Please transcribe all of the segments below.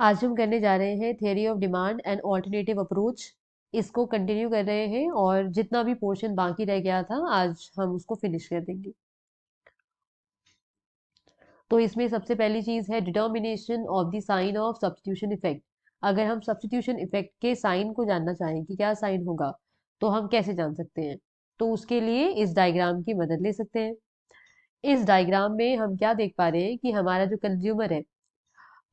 आज हम करने जा रहे हैं theory of demand and alternative approach. इसको कंटिन्यू कर रहे हैं और जितना भी पोर्शन बाकी रह गया था आज हम उसको फिनिश कर देंगे। तो इसमें सबसे पहली चीज है determination of the sign of substitution effect. अगर हम सब्स्टिट्यूशन इफेक्ट के साइन को जानना चाहें कि क्या साइन होगा तो हम कैसे जान सकते हैं। तो उसके लिए इस डायग्राम की मदद ले सकते हैं। इस डायग्राम में हम क्या देख पा रहे हैं कि हमारा जो कंज्यूमर है,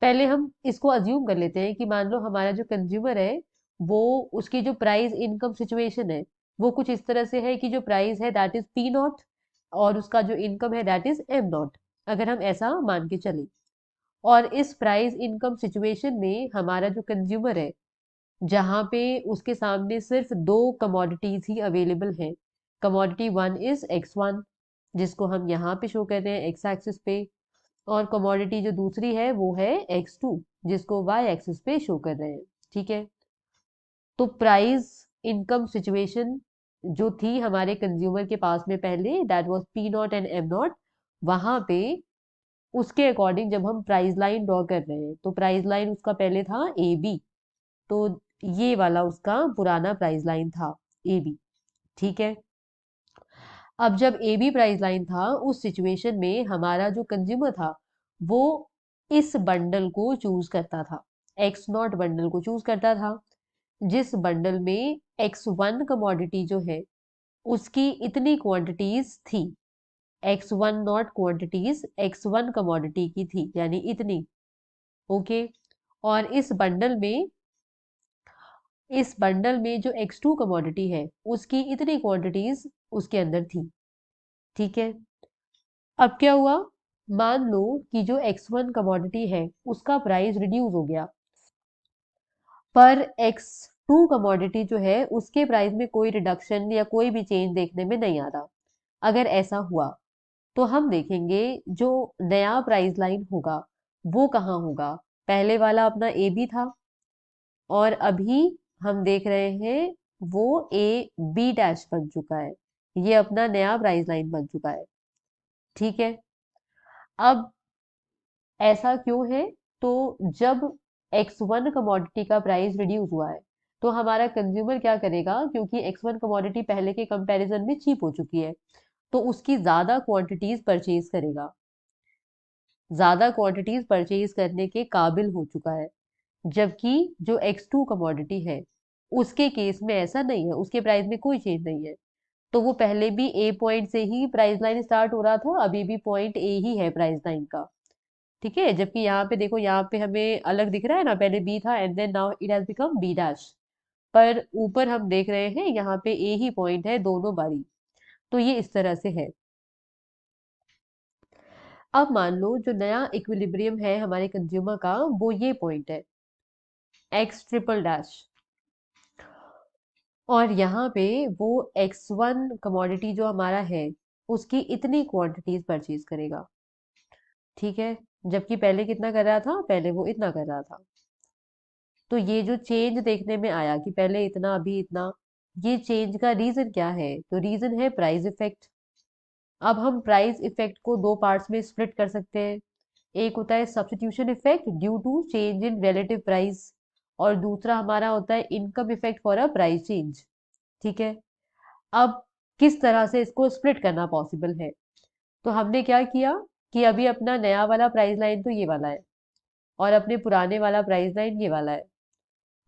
पहले हम इसको अज्यूम कर लेते हैं कि मान लो हमारा जो कंज्यूमर है वो, उसकी जो प्राइस इनकम सिचुएशन है वो कुछ इस तरह से है कि जो प्राइस है दैट इज पी नॉट और उसका जो इनकम है दैट इज एम नॉट। अगर हम ऐसा मान के चले और इस प्राइस इनकम सिचुएशन में हमारा जो कंज्यूमर है, जहां पे उसके सामने सिर्फ दो कमोडिटीज ही अवेलेबल हैं। कमोडिटी वन इज X1 जिसको हम यहाँ पे शो कर रहे हैं एक्स एक्सिस पे, और कमोडिटी जो दूसरी है वो है X2 जिसको वाई एक्सिस पे शो कर रहे हैं। ठीक है, तो प्राइस इनकम सिचुएशन जो थी हमारे कंज्यूमर के पास में पहले that was P not and am not, वहां पे उसके अकॉर्डिंग जब हम प्राइस लाइन ड्रॉ कर रहे हैं तो प्राइस लाइन उसका पहले था ए बी। तो ये वाला उसका पुराना प्राइस लाइन था ए बी। ठीक है, अब जब ए बी प्राइस लाइन था उस सिचुएशन में हमारा जो कंज्यूमर था वो इस बंडल को चूज करता था, एक्स नॉट बंडल को चूज करता था, जिस बंडल में X1 कमोडिटी जो है उसकी इतनी क्वांटिटीज थी। X1 not quantities X1 commodity की थी यानी इतनी। ओके, और इस बंडल में जो X2 कमोडिटी है उसकी इतनी क्वांटिटीज उसके अंदर थी। ठीक है, अब क्या हुआ, मान लो कि जो X1 कमोडिटी है उसका प्राइस रिड्यूस हो गया, पर X2 कमोडिटी जो है उसके प्राइस में कोई रिडक्शन या कोई भी चेंज देखने में नहीं आ रहा। अगर ऐसा हुआ तो हम देखेंगे जो नया प्राइस लाइन होगा वो कहाँ होगा। पहले वाला अपना ए बी था और अभी हम देख रहे हैं वो ए बी डैश बन चुका है, ये अपना नया प्राइस लाइन बन चुका है। ठीक है, अब ऐसा क्यों है, तो जब X1 कमोडिटी का प्राइस रिड्यूस हुआ है तो हमारा कंज्यूमर क्या करेगा, क्योंकि X1 कमोडिटी पहले के कंपैरिजन में चीप हो चुकी है तो उसकी ज्यादा क्वांटिटीज परचेज करेगा, ज्यादा क्वांटिटीज परचेज करने के काबिल हो चुका है। जबकि जो X2 कमोडिटी है उसके केस में ऐसा नहीं है, उसके प्राइस में कोई चेंज नहीं है। तो वो पहले भी ए पॉइंट से ही प्राइस लाइन स्टार्ट हो रहा था, अभी भी पॉइंट ए ही है प्राइस लाइन का। ठीक है, जबकि यहाँ पे देखो, यहाँ पे हमें अलग दिख रहा है ना, पहले बी था and then now it has become B dash, पर ऊपर हम देख रहे हैं यहाँ पे ए ही पॉइंट है दोनों बारी। तो ये इस तरह से है। अब मान लो जो नया इक्विलिब्रियम है हमारे कंज्यूमर का वो ये पॉइंट है एक्स ट्रिपल डैश, और यहाँ पे वो X1 कमोडिटी जो हमारा है उसकी इतनी क्वांटिटीज परचेज करेगा। ठीक है, जबकि पहले कितना कर रहा था, पहले वो इतना कर रहा था। तो ये जो चेंज देखने में आया कि पहले इतना अभी इतना, ये चेंज का रीजन क्या है, तो रीजन है प्राइस इफेक्ट। अब हम प्राइस इफेक्ट को दो पार्ट्स में स्प्लिट कर सकते हैं। एक होता है substitution effect due to change in relative price, और दूसरा हमारा होता है income effect for a price change. ठीक है, अब किस तरह से इसको स्प्लिट करना पॉसिबल है, तो हमने क्या किया कि अभी अपना नया वाला प्राइस लाइन तो ये वाला है और अपने पुराने वाला प्राइस लाइन ये वाला है।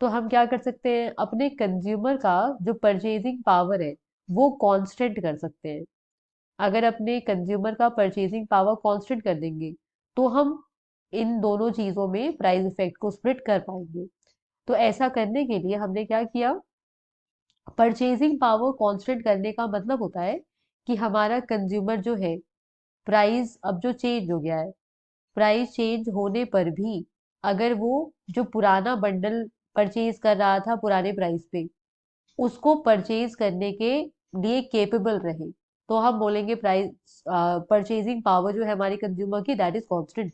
तो हम क्या कर सकते हैं, अपने कंज्यूमर का जो परचेजिंग पावर है वो कांस्टेंट कर सकते हैं। अगर अपने कंज्यूमर का परचेजिंग पावर कांस्टेंट कर देंगे तो हम इन दोनों चीजों में प्राइस इफेक्ट को स्प्लिट कर पाएंगे। तो ऐसा करने के लिए हमने क्या किया, परचेजिंग पावर कांस्टेंट करने का मतलब होता है कि हमारा कंज्यूमर जो है, प्राइस अब जो चेंज हो गया है, प्राइस चेंज होने पर भी अगर वो जो पुराना बंडल परचेज कर रहा था पुराने प्राइस पे उसको परचेज करने के लिए केपेबल रहे, तो हम बोलेंगे प्राइस परचेजिंग पावर जो है हमारे कंज्यूमर की दैट इज कांस्टेंट।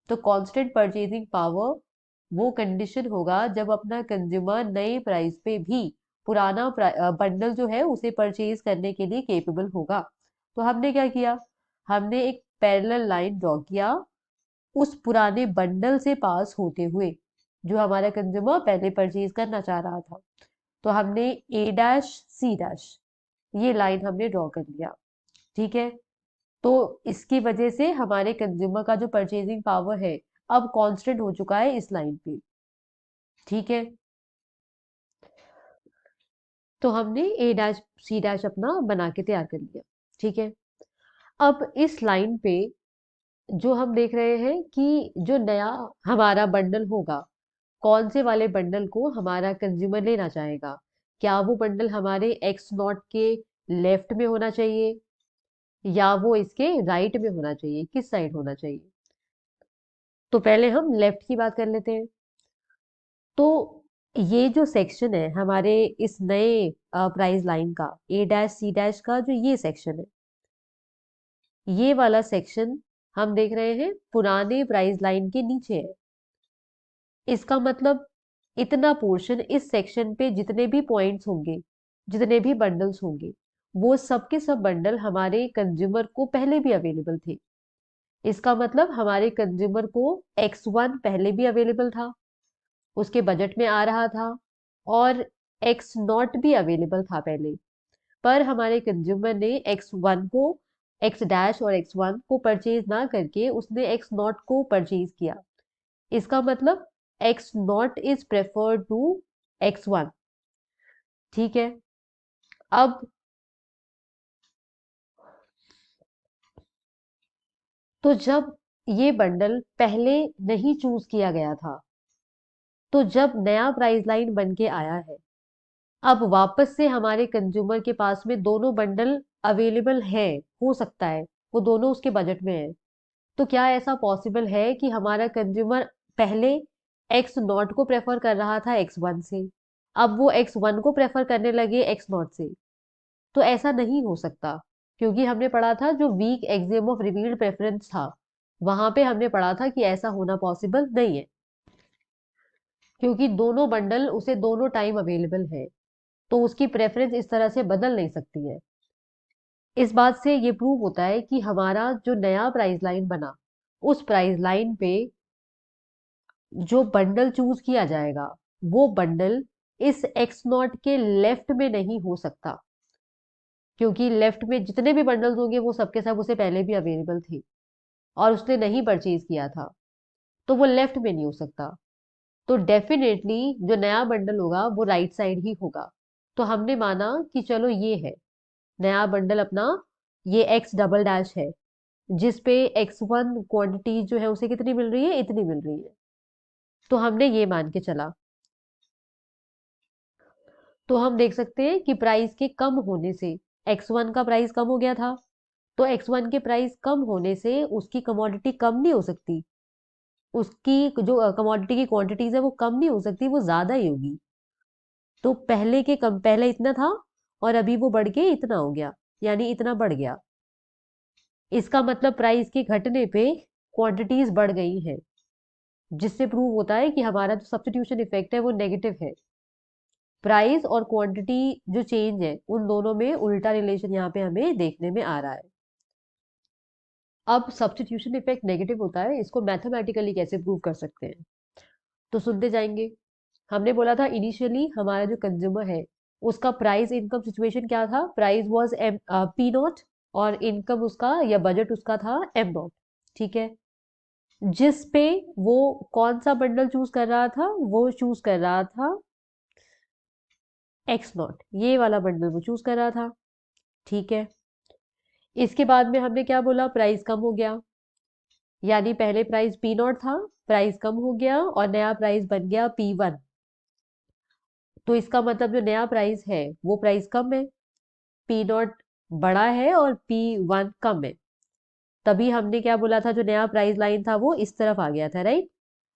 तो कांस्टेंट परचेजिंग पावर वो कंडीशन होगा जब अपना कंज्यूमर नए प्राइस पे भी पुराना बंडल जो है उसे परचेज करने के लिए केपेबल होगा। तो हमने क्या किया, हमने एक पैरेलल लाइन ड्रॉ किया उस पुराने बंडल से पास होते हुए। जो हमारा कंज्यूमर पहले परचेज करना चाह रहा था। तो हमने ए डैश सी डैश ये लाइन हमने ड्रॉ कर लिया। ठीक है, तो इसकी वजह से हमारे कंज्यूमर का जो परचेजिंग पावर है अब कांस्टेंट हो चुका है इस लाइन पे। ठीक है, तो हमने ए डैश सी डैश अपना बना के तैयार कर लिया। ठीक है, अब इस लाइन पे जो हम देख रहे हैं कि जो नया हमारा बंडल होगा, कौन से वाले बंडल को हमारा कंज्यूमर लेना चाहेगा। क्या वो बंडल हमारे एक्स नॉट के लेफ्ट में होना चाहिए या वो इसके राइट में होना चाहिए, किस साइड होना चाहिए। तो पहले हम लेफ्ट की बात कर लेते हैं। तो ये जो सेक्शन है हमारे इस नए प्राइस लाइन का, ए डैश सी डैश का जो ये सेक्शन है, ये वाला सेक्शन हम देख रहे हैं पुराने प्राइस लाइन के नीचे है। इसका मतलब इतना पोर्शन, इस सेक्शन पे जितने भी पॉइंट्स होंगे, जितने भी बंडल्स होंगे, वो सब के सब बंडल हमारे कंज्यूमर को पहले भी अवेलेबल थे। इसका मतलब हमारे कंज्यूमर को X1 पहले भी अवेलेबल था, उसके बजट में आ रहा था, और एक्स नॉट भी अवेलेबल था पहले। पर हमारे कंज्यूमर ने X1 को, एक्स डैश और X1 को परचेज ना करके उसने एक्स नॉट को परचेज किया। इसका मतलब X naught is preferred to X1। ठीक है, अब तो जब ये बंडल पहले नहीं चूज किया गया था, तो जब नया प्राइस लाइन बन के आया है, अब वापस से हमारे कंज्यूमर के पास में दोनों बंडल अवेलेबल है, हो सकता है वो दोनों उसके बजट में है। तो क्या ऐसा पॉसिबल है कि हमारा कंज्यूमर पहले एक्स नॉट को प्रेफर कर रहा था X1 से, अब वो X1 को प्रेफर करने लगे एक्स नॉट से? तो ऐसा नहीं हो सकता, क्योंकि हमने पढ़ा था जो weak axiom of revealed preference था, वहां पे हमने पढ़ा था कि ऐसा होना पॉसिबल नहीं है, क्योंकि दोनों बंडल उसे दोनों टाइम अवेलेबल है, तो उसकी प्रेफरेंस इस तरह से बदल नहीं सकती है। इस बात से ये प्रूव होता है कि हमारा जो नया प्राइस लाइन बना, उस प्राइस लाइन पे जो बंडल चूज किया जाएगा, वो बंडल इस एक्स नॉट के लेफ्ट में नहीं हो सकता, क्योंकि लेफ्ट में जितने भी बंडल्स होंगे वो सबके सब उसे पहले भी अवेलेबल थे और उसने नहीं परचेज किया था, तो वो लेफ्ट में नहीं हो सकता। तो डेफिनेटली जो नया बंडल होगा वो राइट साइड ही होगा। तो हमने माना कि चलो ये है नया बंडल अपना, ये एक्स डबल डैश है, जिस पे X1 क्वांटिटी जो है उसे कितनी मिल रही है, इतनी मिल रही है। तो हमने ये मान के चला, तो हम देख सकते हैं कि प्राइस के कम होने से X1 का प्राइस कम हो गया था। तो X1 के प्राइस कम होने से उसकी कमोडिटी कम नहीं हो सकती, उसकी जो कमोडिटी की क्वांटिटीज है वो कम नहीं हो सकती, वो ज्यादा ही होगी। तो पहले के कम, पहले इतना था और अभी वो बढ़ के इतना हो गया, यानी इतना बढ़ गया। इसका मतलब प्राइस के घटने पे क्वांटिटीज बढ़ गई हैं, जिससे प्रूव होता है कि हमारा जो सब्स्टिट्यूशन इफेक्ट है वो नेगेटिव है। प्राइस और क्वांटिटी जो चेंज है उन दोनों में उल्टा रिलेशन यहाँ पे हमें देखने में आ रहा है। अब सब्स्टिट्यूशन इफेक्ट नेगेटिव होता है, इसको मैथमेटिकली कैसे प्रूव कर सकते हैं, तो सुनते जाएंगे। हमने बोला था इनिशियली हमारा जो कंज्यूमर है उसका प्राइस इनकम सिचुएशन क्या था, price was M P naught और इनकम उसका या बजट उसका था एम नॉट। ठीक है, जिस पे वो कौन सा बंडल चूज कर रहा था, वो चूज कर रहा था एक्स नॉट, ये वाला बंडल वो चूज कर रहा था। ठीक है, इसके बाद में हमने क्या बोला, प्राइस कम हो गया, यानी पहले प्राइस पी नॉट था, प्राइस कम हो गया और नया प्राइस बन गया P1। तो इसका मतलब जो नया प्राइस है वो प्राइस कम है, पी नॉट बड़ा है और P1 कम है। तभी हमने क्या बोला था, जो नया प्राइस लाइन था वो इस तरफ आ गया था, राइट।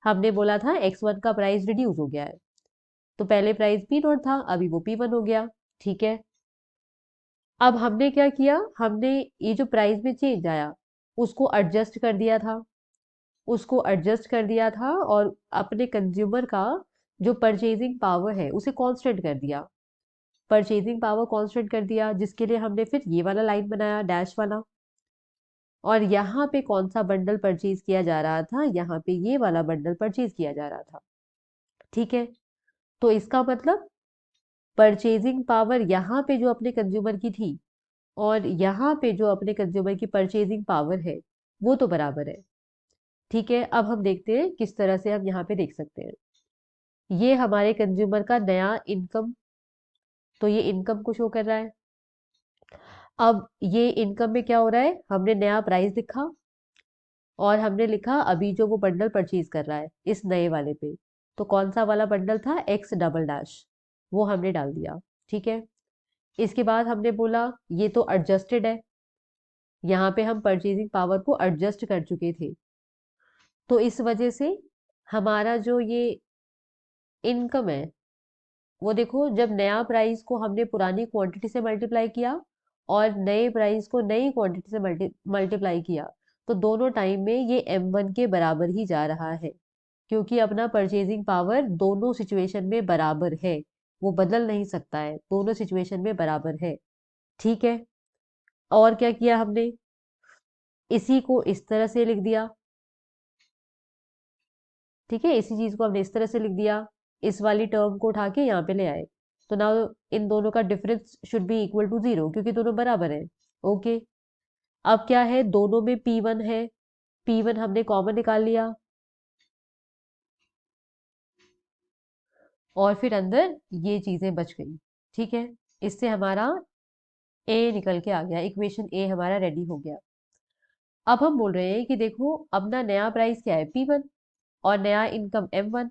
हमने बोला था X1 का प्राइस रिड्यूस हो गया है, तो पहले प्राइस पी नॉट था, अभी वो P1 हो गया। ठीक है, अब हमने क्या किया, हमने ये जो प्राइस में चेंज आया उसको एडजस्ट कर दिया था, उसको एडजस्ट कर दिया था और अपने कंज्यूमर का जो परचेजिंग पावर है उसे कांस्टेंट कर दिया, परचेजिंग पावर कांस्टेंट कर दिया, जिसके लिए हमने फिर ये वाला लाइन बनाया डैश वाला। और यहाँ पे कौन सा बंडल परचेज किया जा रहा था, यहाँ पे ये वाला बंडल परचेज किया जा रहा था। ठीक है, तो इसका मतलब परचेजिंग पावर यहाँ पे जो अपने कंज्यूमर की थी और यहाँ पे जो अपने कंज्यूमर की परचेजिंग पावर है वो तो बराबर है। ठीक है, अब हम देखते हैं किस तरह से हम यहाँ पे देख सकते हैं। ये हमारे कंज्यूमर का नया इनकम, तो ये इनकम को शो कर रहा है। अब ये इनकम में क्या हो रहा है, हमने नया प्राइस लिखा और हमने लिखा अभी जो वो बंडल परचेज कर रहा है इस नए वाले पे, तो कौन सा वाला बंडल था, एक्स डबल डैश, वो हमने डाल दिया। ठीक है, इसके बाद हमने बोला ये तो एडजस्टेड है, यहाँ पे हम परचेजिंग पावर को एडजस्ट कर चुके थे, तो इस वजह से हमारा जो ये इनकम है वो देखो, जब नया प्राइस को हमने पुरानी क्वांटिटी से मल्टीप्लाई किया और नए प्राइस को नई क्वांटिटी से मल्टीप्लाई किया, तो दोनों टाइम में ये M1 के बराबर ही जा रहा है, क्योंकि अपना परचेजिंग पावर दोनों सिचुएशन में बराबर है, वो बदल नहीं सकता है, दोनों सिचुएशन में बराबर है। ठीक है, और क्या किया हमने, इसी को इस तरह से लिख दिया। ठीक है, इसी चीज को हमने इस तरह से लिख दिया, इस वाली टर्म को उठा के यहाँ पे ले आए, तो ना इन दोनों का difference should be equal to 0 क्योंकि दोनों बराबर है। ओके, अब क्या है, दोनों में P1 है, P1 हमने कॉमन निकाल लिया और फिर अंदर ये चीजें बच गई। ठीक है, इससे हमारा ए निकल के आ गया, इक्वेशन ए हमारा रेडी हो गया। अब हम बोल रहे हैं कि देखो अपना नया प्राइस क्या है, P1, और नया इनकम M1।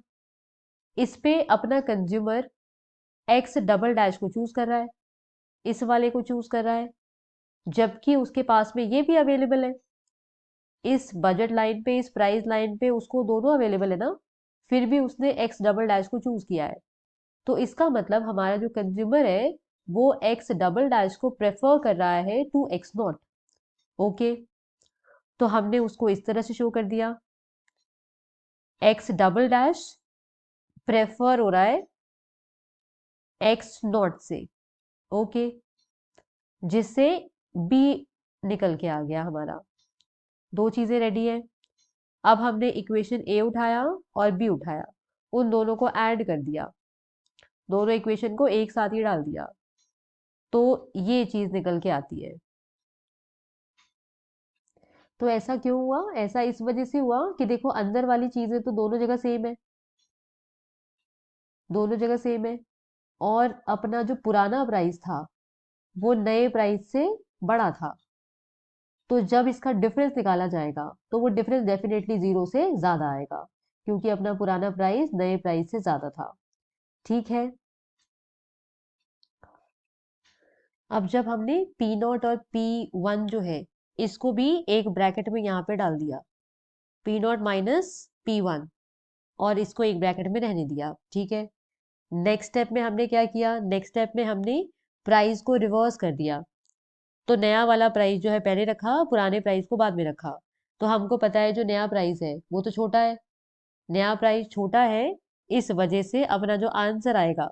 इस पे अपना कंज्यूमर एक्स डबल डैश को चूज कर रहा है, इस वाले को चूज कर रहा है, जबकि उसके पास में ये भी अवेलेबल है, इस बजट लाइन पे, इस प्राइस लाइन पे उसको दोनों अवेलेबल है ना, फिर भी उसने एक्स डबल डैश को चूज किया है। तो इसका मतलब हमारा जो कंज्यूमर है वो एक्स डबल डैश को प्रेफर कर रहा है टू एक्स नॉट। ओके, तो हमने उसको इस तरह से शो कर दिया, एक्स डबल डैश प्रेफर हो रहा है एक्स नॉट से। ओके, जिससे बी निकल के आ गया हमारा, दो चीजें रेडी है। अब हमने इक्वेशन ए उठाया और बी उठाया, उन दोनों को ऐड कर दिया, दोनों इक्वेशन को एक साथ ही डाल दिया, तो ये चीज निकल के आती है। तो ऐसा क्यों हुआ, ऐसा इस वजह से हुआ कि देखो अंदर वाली चीजें तो दोनों जगह सेम है, दोनों जगह सेम है, और अपना जो पुराना प्राइस था वो नए प्राइस से बड़ा था, तो जब इसका डिफरेंस निकाला जाएगा तो वो डिफरेंस डेफिनेटली 0 से ज्यादा आएगा, क्योंकि अपना पुराना प्राइस नए प्राइस से ज्यादा था। ठीक है, अब जब हमने पी नॉट और P1 जो है इसको भी एक ब्रैकेट में यहाँ पे डाल दिया, पी नॉट माइनस P1, और इसको एक ब्रैकेट में रहने दिया। ठीक है, नेक्स्ट स्टेप में हमने क्या किया, नेक्स्ट स्टेप में हमने प्राइस को रिवर्स कर दिया, तो नया वाला प्राइस जो है पहले रखा, पुराने प्राइस को बाद में रखा। तो हमको पता है जो नया प्राइस है वो तो छोटा है, नया प्राइस छोटा है, इस वजह से अपना जो आंसर आएगा,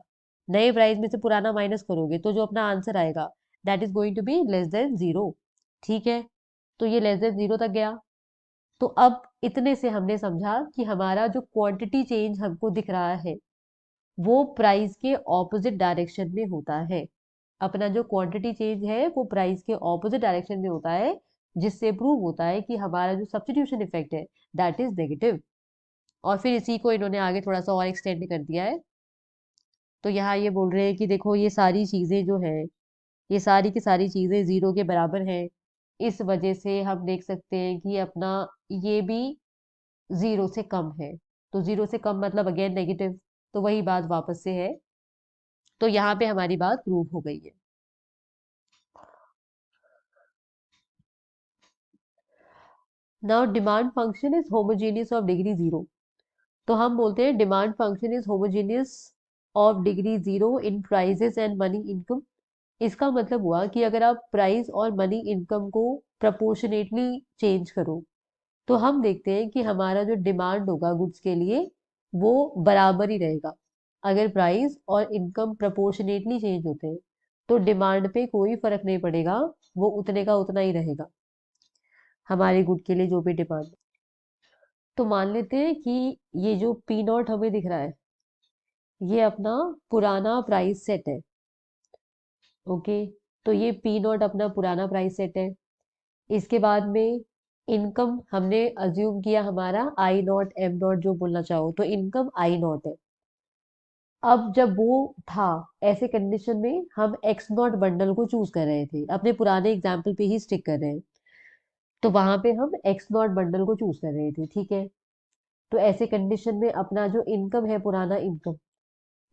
नए प्राइस में से पुराना माइनस करोगे तो जो अपना आंसर आएगा that is going to be less than 0। ठीक है, तो ये लेस देन 0 तक गया। तो अब इतने से हमने समझा कि हमारा जो क्वांटिटी चेंज हमको दिख रहा है वो प्राइस के ऑपोजिट डायरेक्शन में होता है, अपना जो क्वांटिटी चेंज है वो प्राइस के ऑपोजिट डायरेक्शन में होता है, जिससे प्रूव होता है कि हमारा जो सब्स्टिट्यूशन इफेक्ट है दैट इज नेगेटिव। और फिर इसी को इन्होंने आगे थोड़ा सा और एक्सटेंड कर दिया है, तो यहाँ ये बोल रहे हैं कि देखो ये सारी चीजें जो है, ये सारी की सारी चीजें 0 के बराबर हैं, इस वजह से हम देख सकते हैं कि अपना ये भी 0 से कम है, तो 0 से कम मतलब अगेन नेगेटिव, तो वही बात वापस से है, तो यहाँ पे हमारी बात प्रूव हो गई है। Now demand function is homogeneous of degree 0, तो हम बोलते हैं demand function is homogeneous of degree 0 in prices and money income. इसका मतलब हुआ कि अगर आप प्राइस और मनी इनकम को प्रपोर्शनेटली चेंज करो तो हम देखते हैं कि हमारा जो डिमांड होगा गुड्स के लिए वो बराबर ही रहेगा। अगर प्राइस और इनकम प्रपोर्शनेटली चेंज होते हैं तो डिमांड पे कोई फर्क नहीं पड़ेगा, वो उतने का उतना ही रहेगा, हमारे गुड के लिए जो भी डिमांड। तो मान लेते हैं कि ये जो P नॉट हमें दिख रहा है ये अपना पुराना प्राइस सेट है। ओके, तो ये पी नॉट अपना पुराना प्राइस सेट है। इसके बाद में इनकम हमने अज्यूम किया हमारा आई नॉट एम नॉट, जो बोलना चाहो, तो इनकम आई नॉट है। अब जब वो था, ऐसे कंडीशन में हम एक्स नॉट बंडल को चूज कर रहे थे, अपने पुराने एग्जाम्पल पे ही स्टिक कर रहे हैं, तो वहां पे हम एक्स नॉट बंडल को चूज कर रहे थे, ठीक है। तो ऐसे कंडीशन में अपना जो इनकम है, पुराना इनकम,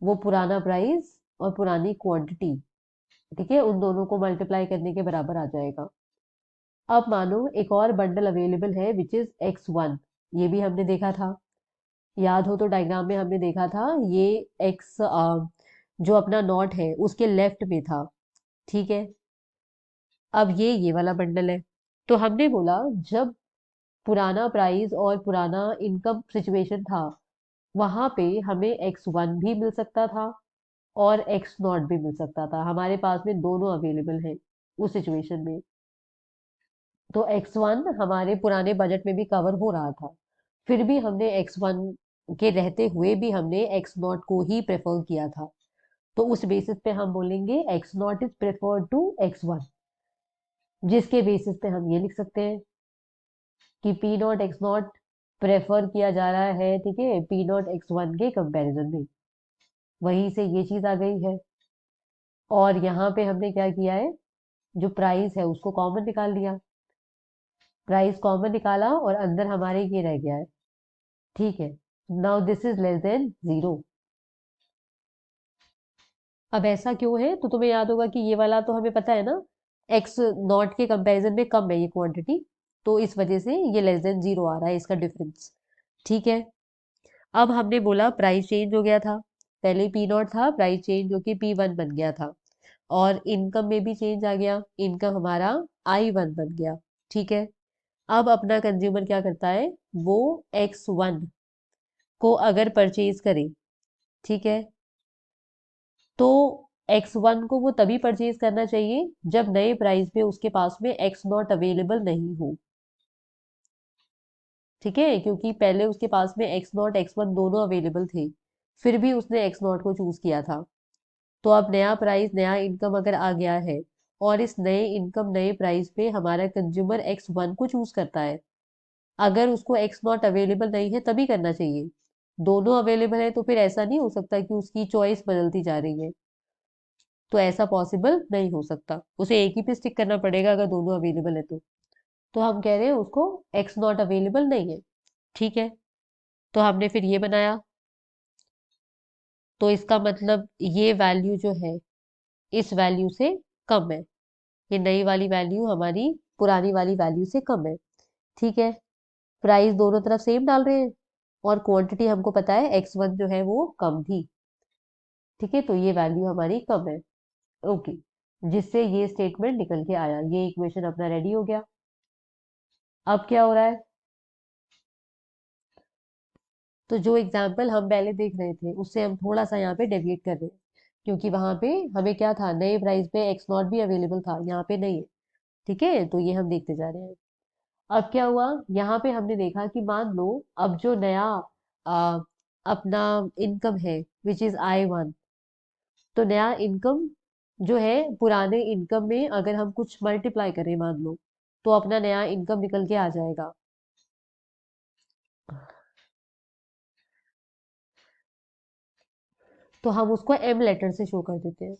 वो पुराना प्राइस और पुरानी क्वांटिटी, ठीक है, उन दोनों को मल्टीप्लाई करने के बराबर आ जाएगा। अब मानो एक और बंडल अवेलेबल है विच इज X1। ये भी हमने देखा था, याद हो तो डायग्राम में हमने देखा था, ये एक्स जो अपना नॉट है उसके लेफ्ट में था, ठीक है। अब ये वाला बंडल है। तो हमने बोला, जब पुराना प्राइस और पुराना इनकम सिचुएशन था, वहां पे हमें X1 भी मिल सकता था और एक्स नॉट भी मिल सकता था, हमारे पास में दोनों अवेलेबल है उस सिचुएशन में। तो X1 हमारे पुराने बजट में भी कवर हो रहा था, फिर भी हमने X1 के रहते हुए भी हमने एक्स नॉट को ही प्रेफर किया था। तो उस बेसिस पे हम बोलेंगे X naught is preferred to X1, जिसके बेसिस पे हम ये लिख सकते हैं कि P not x not prefer किया जा रहा है, ठीक है, पी नॉट X1 के कंपैरिजन में। वहीं से ये चीज आ गई है। और यहाँ पे हमने क्या किया है, जो प्राइस है उसको कॉमन निकाल लिया, प्राइस कॉमन निकाला और अंदर हमारे ये रह गया है, ठीक है। Now this is less than zero. अब ऐसा क्यों है, तो तुम्हें याद होगा कि ये वाला तो हमें पता है ना, एक्स नॉट के कंपैरिजन में कम है ये क्वांटिटी, तो इस वजह से ये लेस देन जीरो आ रहा है, इसका डिफरेंस, ठीक है। अब हमने बोला प्राइस चेंज हो गया था, पहले पी नॉट था, प्राइस चेंज होके P1 बन गया था, और इनकम में भी चेंज आ गया, इनकम हमारा I1 बन गया, ठीक है। अब अपना कंज्यूमर क्या करता है, वो X1 को अगर परचेज करे, ठीक है, तो X1 को वो तभी परचेज करना चाहिए जब नए प्राइस पे उसके पास में एक्स नॉट अवेलेबल नहीं हो, ठीक है, क्योंकि पहले उसके पास में एक्स नॉट X1 दोनों अवेलेबल थे, फिर भी उसने एक्स नॉट को चूज किया था। तो अब नया प्राइस, नया इनकम अगर आ गया है, और इस नए इनकम नए प्राइस पे हमारा कंज्यूमर X1 को चूज करता है, अगर उसको एक्स नॉट अवेलेबल नहीं है तभी करना चाहिए। दोनों अवेलेबल है तो फिर ऐसा नहीं हो सकता कि उसकी चॉइस बदलती जा रही है, तो ऐसा पॉसिबल नहीं हो सकता, उसे एक ही पे स्टिक करना पड़ेगा अगर दोनों अवेलेबल है तो हम कह रहे हैं उसको एक्स नॉट अवेलेबल नहीं है, ठीक है। तो हमने फिर ये बनाया, तो इसका मतलब ये वैल्यू जो है इस वैल्यू से कम है, ये नई वाली वैल्यू हमारी पुरानी वाली वैल्यू से कम है, ठीक है। प्राइस दोनों तरफ सेम डाल रहे हैं, और क्वांटिटी हमको पता है X1 जो है वो कम थी, ठीक है, तो ये वैल्यू हमारी कम है, ओके। जिससे ये स्टेटमेंट निकल के आया, ये इक्वेशन अपना रेडी हो गया। अब क्या हो रहा है, तो जो एग्जाम्पल हम पहले देख रहे थे उससे हम थोड़ा सा यहाँ पे डेविएट कर रहे हैं, क्योंकि वहां पे हमें क्या था, नए प्राइस पे एक्स नॉट भी अवेलेबल था, यहाँ पे नहीं है, ठीक है, तो ये हम देखते जा रहे हैं। अब क्या हुआ, यहाँ पे हमने देखा कि मान लो अब जो नया आ, अपना इनकम है विच इज I1, तो नया इनकम जो है पुराने इनकम में अगर हम कुछ मल्टीप्लाई करें मान लो, तो अपना नया इनकम निकल के आ जाएगा। तो हम उसको एम लेटर से शो कर देते हैं,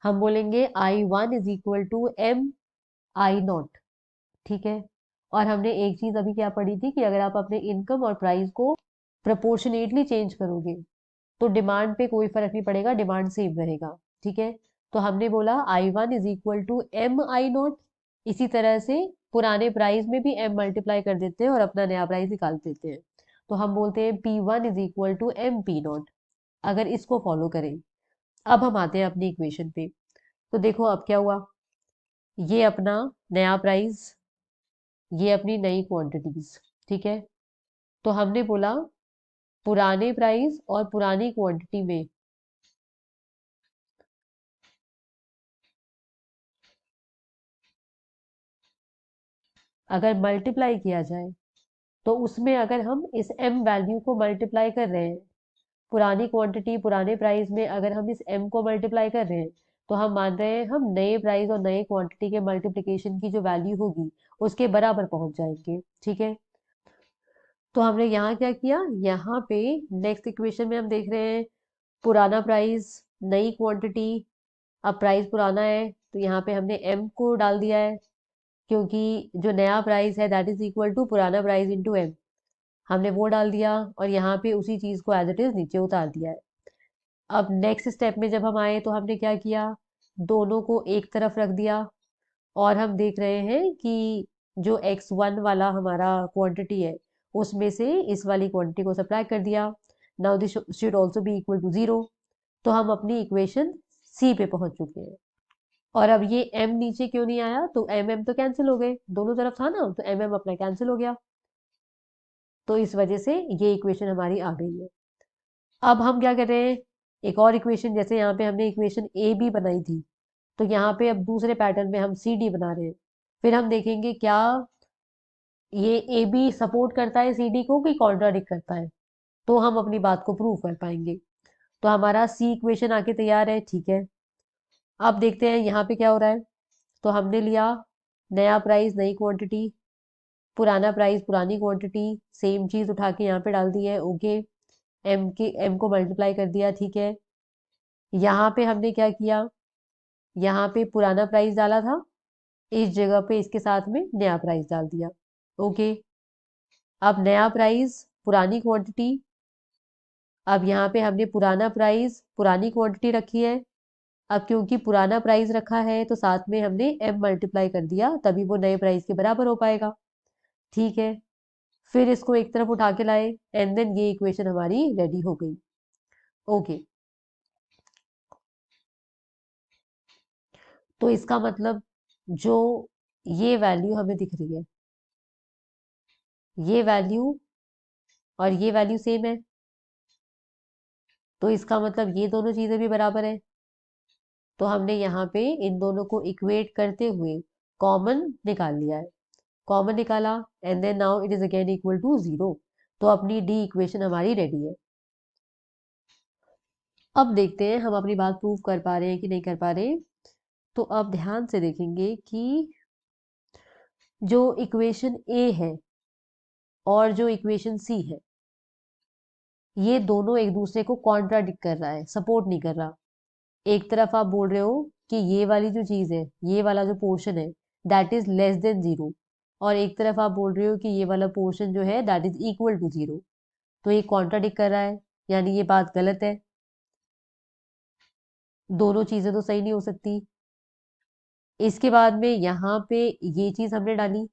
हम बोलेंगे I1 is equal to M I naught, ठीक है। और हमने एक चीज अभी क्या पढ़ी थी कि अगर आप अपने इनकम और प्राइस को प्रोपोर्शनेटली चेंज करोगे तो डिमांड पे कोई फर्क नहीं पड़ेगा, डिमांड सेम रहेगा, ठीक है। तो हमने बोला I1 is equal to M I naught, इसी तरह से पुराने प्राइस में भी एम मल्टीप्लाई कर देते हैं और अपना नया प्राइस निकाल देते हैं, तो हम बोलते हैं P1 is equal to M P naught, अगर इसको फॉलो करें। अब हम आते हैं अपनी इक्वेशन पे, तो देखो अब क्या हुआ, ये अपना नया प्राइस, ये अपनी नई क्वांटिटीज, ठीक है। तो हमने बोला पुराने प्राइस और पुरानी क्वांटिटी में अगर मल्टीप्लाई किया जाए, तो उसमें अगर हम इस m वैल्यू को मल्टीप्लाई कर रहे हैं, पुरानी क्वांटिटी पुराने प्राइस में अगर हम इस m को मल्टीप्लाई कर रहे हैं तो हम मान रहे हैं हम नए प्राइस और नए क्वांटिटी के मल्टीप्लिकेशन की जो वैल्यू होगी उसके बराबर पहुंच जाएंगे। ठीक है, तो हमने यहाँ क्या किया, यहाँ पे नेक्स्ट इक्वेशन में हम देख रहे हैं पुराना प्राइस नई क्वांटिटी। अब प्राइस पुराना है तो यहाँ पे हमने m को डाल दिया है, क्योंकि जो नया प्राइस है दैट इज इक्वल टू पुराना प्राइस इंटू m, हमने वो डाल दिया और यहाँ पे उसी चीज को एज इट इज नीचे उतार दिया है। अब नेक्स्ट स्टेप में जब हम आए तो हमने क्या किया, दोनों को एक तरफ रख दिया और हम देख रहे हैं कि जो x1 वाला हमारा क्वांटिटी है उसमें से इस वाली क्वांटिटी को सब्ट्रैक्ट कर दिया। Now this should also be equal to 0। तो हम अपनी इक्वेशन सी पे पहुंच चुके हैं। और अब ये m नीचे क्यों नहीं आया, तो m तो कैंसिल हो गए, दोनों तरफ था ना, तो m अपना कैंसिल हो गया। तो इस वजह से ये इक्वेशन हमारी आ गई है। अब हम क्या कर रहे हैं, एक और इक्वेशन, जैसे यहाँ पे हमने इक्वेशन ए बी बनाई थी, तो यहाँ पे अब दूसरे पैटर्न में हम सी डी बना रहे हैं। फिर हम देखेंगे क्या ये ए बी सपोर्ट करता है सी डी को कि कॉन्ट्राडिक्ट करता है, तो हम अपनी बात को प्रूव कर पाएंगे। तो हमारा सी इक्वेशन आके तैयार है। ठीक है, अब देखते हैं यहाँ पे क्या हो रहा है। तो हमने लिया नया प्राइस नई क्वांटिटी, पुराना प्राइस पुरानी क्वांटिटी, सेम चीज उठा के यहाँ पे डाल दी है। ओके, एम को मल्टीप्लाई कर दिया। ठीक है, यहाँ पे हमने क्या किया, यहाँ पे पुराना प्राइस डाला था, इस जगह पे इसके साथ में नया प्राइस डाल दिया। ओके, अब नया प्राइस पुरानी क्वांटिटी, अब यहाँ पे हमने पुराना प्राइस पुरानी क्वांटिटी रखी है। अब क्योंकि पुराना प्राइस रखा है तो साथ में हमने m मल्टीप्लाई कर दिया, तभी वो नए प्राइस के बराबर हो पाएगा। ठीक है, फिर इसको एक तरफ उठा के लाए एंड देन ये इक्वेशन हमारी रेडी हो गई। ओके, तो इसका मतलब जो ये वैल्यू हमें दिख रही है, ये वैल्यू और ये वैल्यू सेम है, तो इसका मतलब ये दोनों चीजें भी बराबर है। तो हमने यहाँ पे इन दोनों को इक्वेट करते हुए कॉमन निकाल लिया है। कॉमन निकाला and then now it is again equal to 0। तो अपनी डी इक्वेशन हमारी रेडी है। अब देखते हैं हम अपनी बात प्रूव कर पा रहे हैं कि नहीं कर पा रहे। तो अब ध्यान से देखेंगे कि जो इक्वेशन ए है और जो इक्वेशन सी है, ये दोनों एक दूसरे को कॉन्ट्राडिक्ट कर रहा है, सपोर्ट नहीं कर रहा। एक तरफ आप बोल रहे हो कि ये वाली जो चीज है, ये वाला जो पोर्शन है दैट इज लेस देन 0, और एक तरफ आप बोल रहे हो कि ये वाला पोर्शन जो है दैट इज इक्वल टू 0। तो ये कॉन्ट्राडिक्ट कर रहा है, यानी ये बात गलत है। दोनों चीजें तो सही नहीं हो सकती। इसके बाद में यहाँ पे ये चीज हमने डाली,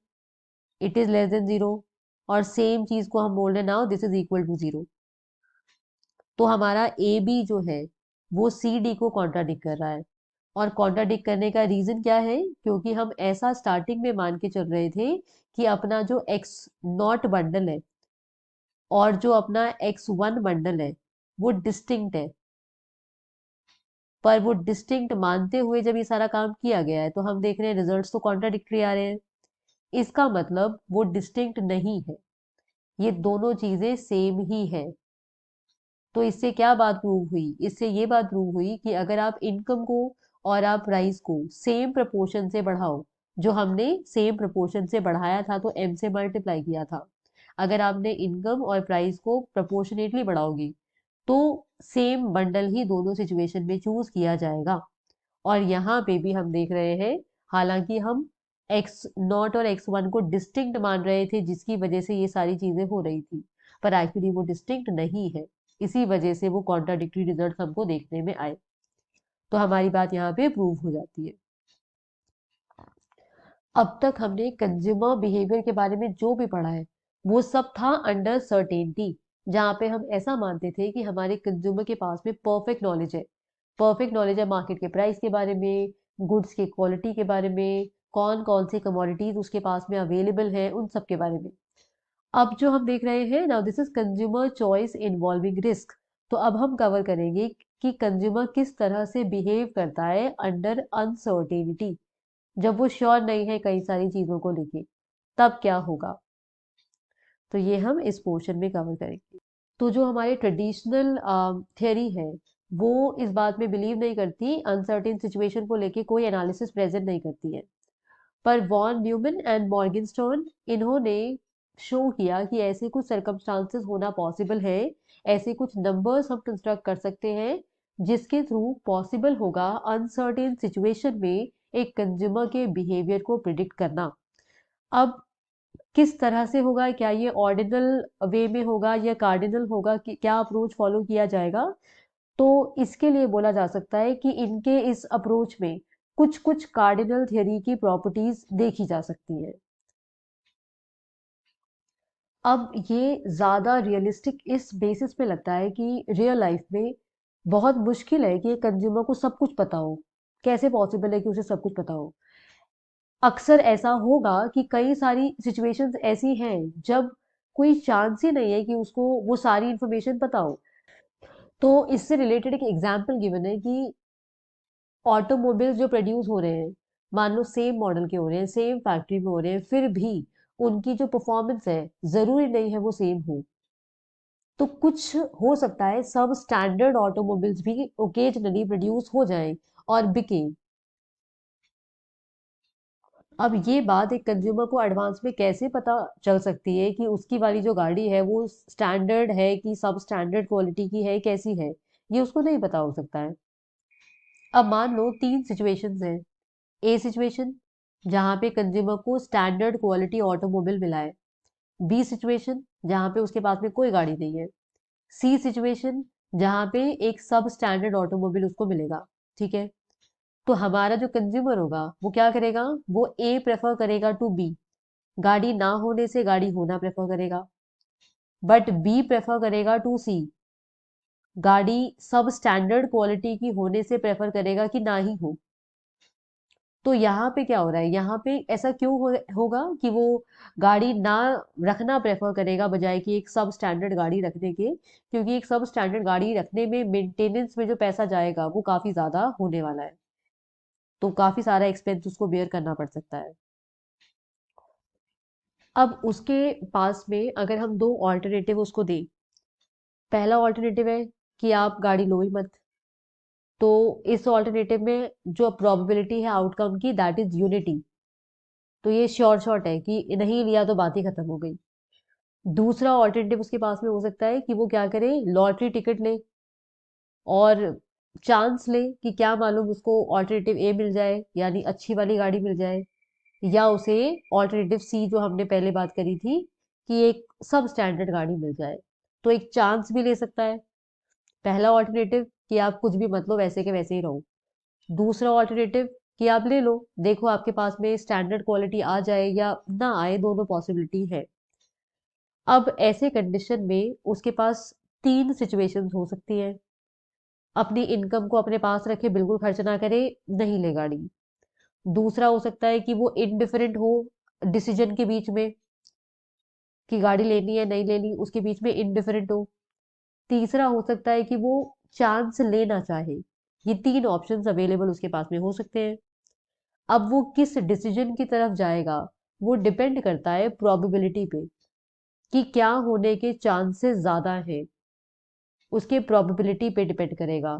इट इज लेस देन 0, और सेम चीज को हम बोल रहे हैं now this is equal to 0। तो हमारा ए बी जो है वो सी डी को कॉन्ट्राडिक्ट कर रहा है। और कॉन्ट्राडिक्ट करने का रीजन क्या है, क्योंकि हम ऐसा स्टार्टिंग में मान के चल रहे थे कि अपना जो एक्स नॉट बंडल है और जो अपना x1 बंडल है वो डिस्टिंक्ट है। पर वो डिस्टिंक्ट मानते हुए जब ये सारा काम किया गया है तो हम देख रहे हैं रिजल्ट्स तो कॉन्ट्राडिक्टरी आ रहे हैं। इसका मतलब वो डिस्टिंक्ट नहीं है, ये दोनों चीजें सेम ही है। तो इससे क्या बात प्रूव हुई, इससे ये बात प्रूव हुई कि अगर आप इनकम को और आप प्राइस को सेम प्रपोर्शन से बढ़ाओ, जो हमने सेम प्रपोर्शन से बढ़ाया था तो m से मल्टीप्लाई किया था, अगर आपने इनकम और प्राइस को प्रपोर्शनेटली बढ़ाओगे तो सेम बंडल ही दोनों सिचुएशन में चूज किया जाएगा। और यहाँ पे भी हम देख रहे हैं, हालांकि हम एक्स नॉट और x1 को डिस्टिंक्ट मान रहे थे जिसकी वजह से ये सारी चीजें हो रही थी, पर एक्चुअली वो डिस्टिंक्ट नहीं है। इसी वजह से वो कॉन्ट्राडिक्टरी रिजल्ट हमको देखने में आए। तो हमारी बात यहाँ पे प्रूव हो जाती है। अब तक हमने कंज्यूमर बिहेवियर के बारे में जो भी पढ़ा है वो सब था अंडर सर्टेनिटी, जहाँ पे हम ऐसा मानते थे कि हमारे कंज्यूमर के पास में परफेक्ट नॉलेज है। परफेक्ट नॉलेज है मार्केट के प्राइस के बारे में, गुड्स के क्वालिटी के बारे में, कौन कौन सी कमोडिटीज उसके पास में अवेलेबल है, उन सब के बारे में। अब जो हम देख रहे हैं now this is consumer choice involving risk. तो अब हम कवर करेंगे कि कंज्यूमर किस तरह से बिहेव करता है अंडर अनसर्टेनिटी, जब वो श्योर नहीं है कई सारी चीजों को लेके, तब क्या होगा। तो ये हम इस पोर्शन में कवर करेंगे। तो जो हमारी ट्रेडिशनल थियरी है वो इस बात में बिलीव नहीं करती, अनसर्टेन सिचुएशन को लेके कोई एनालिसिस प्रेजेंट नहीं करती है। पर वॉन न्यूमन एंड मॉर्गनस्टर्न, इन्होंने शो किया कि ऐसे कुछ सर्कमस्टांसेस होना पॉसिबल है, ऐसे कुछ नंबर्स हम कंस्ट्रक्ट कर सकते हैं जिसके थ्रू पॉसिबल होगा अनसर्टेन सिचुएशन में एक कंज्यूमर के बिहेवियर को प्रिडिक्ट करना। अब किस तरह से होगा, क्या ये ऑर्डिनल वे में होगा या कार्डिनल होगा, कि क्या अप्रोच फॉलो किया जाएगा, तो इसके लिए बोला जा सकता है कि इनके इस अप्रोच में कुछ कुछ कार्डिनल थ्योरी की प्रॉपर्टीज देखी जा सकती हैं। अब ये ज्यादा रियलिस्टिक इस बेसिस पे लगता है कि रियल लाइफ में बहुत मुश्किल है कि कंज्यूमर को सब कुछ पता हो। कैसे पॉसिबल है कि उसे सब कुछ पता हो? अक्सर ऐसा होगा कि कई सारी सिचुएशंस ऐसी हैं जब कोई चांस ही नहीं है कि उसको वो सारी इंफॉर्मेशन पता हो। तो इससे रिलेटेड एक एग्जांपल गिवन है कि ऑटोमोबाइल्स जो प्रोड्यूस हो रहे हैं, मान लो सेम मॉडल के हो रहे हैं, सेम फैक्ट्री में हो रहे हैं, फिर भी उनकी जो परफॉर्मेंस है जरूरी नहीं है वो सेम हो। तो कुछ हो सकता है सब स्टैंडर्ड ऑटोमोबाइल्स भी ओकेजनली प्रोड्यूस हो जाएं और बिके। अब ये बात एक कंज्यूमर को एडवांस में कैसे पता चल सकती है कि उसकी वाली जो गाड़ी है वो स्टैंडर्ड है कि सब स्टैंडर्ड क्वालिटी की है, कैसी है? ये उसको नहीं पता हो सकता है। अब मान लो तीन सिचुएशंस हैं। ए सिचुएशन, जहाँ पे कंज्यूमर को स्टैंडर्ड क्वालिटी ऑटोमोबाइल मिला है। बी सिचुएशन, जहाँ पे उसके पास में कोई गाड़ी नहीं है। सी सिचुएशन, जहाँ पे एक सब स्टैंडर्ड ऑटोमोबाइल उसको मिलेगा। ठीक है? तो हमारा जो कंज्यूमर होगा वो क्या करेगा? वो ए प्रेफर करेगा टू बी, गाड़ी ना होने से गाड़ी होना प्रेफर करेगा। बट बी प्रेफर करेगा टू सी, गाड़ी सब स्टैंडर्ड क्वालिटी की होने से प्रेफर करेगा कि ना ही हो। तो यहाँ पे क्या हो रहा है, यहाँ पे ऐसा क्यों होगा कि वो गाड़ी ना रखना प्रेफर करेगा बजाय कि एक सब स्टैंडर्ड गाड़ी रखने के? क्योंकि एक सब स्टैंडर्ड गाड़ी रखने में मेंटेनेंस में जो पैसा जाएगा वो काफी ज्यादा होने वाला है। तो काफी सारा एक्सपेंस उसको बेयर करना पड़ सकता है। अब उसके पास में अगर हम दो ऑल्टरनेटिव उसको दें, पहला ऑल्टरनेटिव है कि आप गाड़ी लो ही मत। तो इस ऑल्टरनेटिव में जो प्रोबेबिलिटी है आउटकम की, दैट इज यूनिटी। तो ये श्योर शॉट है कि नहीं लिया तो बात ही खत्म हो गई। दूसरा ऑल्टरनेटिव उसके पास में हो सकता है कि वो क्या करे, लॉटरी टिकट ले और चांस ले कि क्या मालूम उसको ऑल्टरनेटिव ए मिल जाए, यानी अच्छी वाली गाड़ी मिल जाए, या उसे ऑल्टरनेटिव सी जो हमने पहले बात करी थी कि एक सब स्टैंडर्ड गाड़ी मिल जाए। तो एक चांस भी ले सकता है। पहला ऑल्टरनेटिव कि आप कुछ भी मत लो, वैसे के वैसे ही रहो। दूसरा ऑल्टरनेटिव कि आप ले लो, देखो आपके पास में स्टैंडर्ड क्वालिटी आ जाए या ना आए, दोनों पॉसिबिलिटी है। अब ऐसे कंडीशन में उसके पास तीन सिचुएशंस हो सकती हैं। अपनी इनकम को अपने पास रखे, बिल्कुल खर्च ना करे, नहीं ले गाड़ी। दूसरा हो सकता है कि वो इनडिफरेंट हो डिसीजन के बीच में, कि गाड़ी लेनी है नहीं लेनी, उसके बीच में इनडिफरेंट हो। तीसरा हो सकता है कि वो चांस लेना चाहे। ये तीन ऑप्शंस अवेलेबल उसके पास में हो सकते हैं। अब वो किस डिसीजन की तरफ जाएगा वो डिपेंड करता है प्रोबेबिलिटी पे, कि क्या होने के चांसेस ज्यादा है। उसके प्रोबेबिलिटी पे डिपेंड करेगा,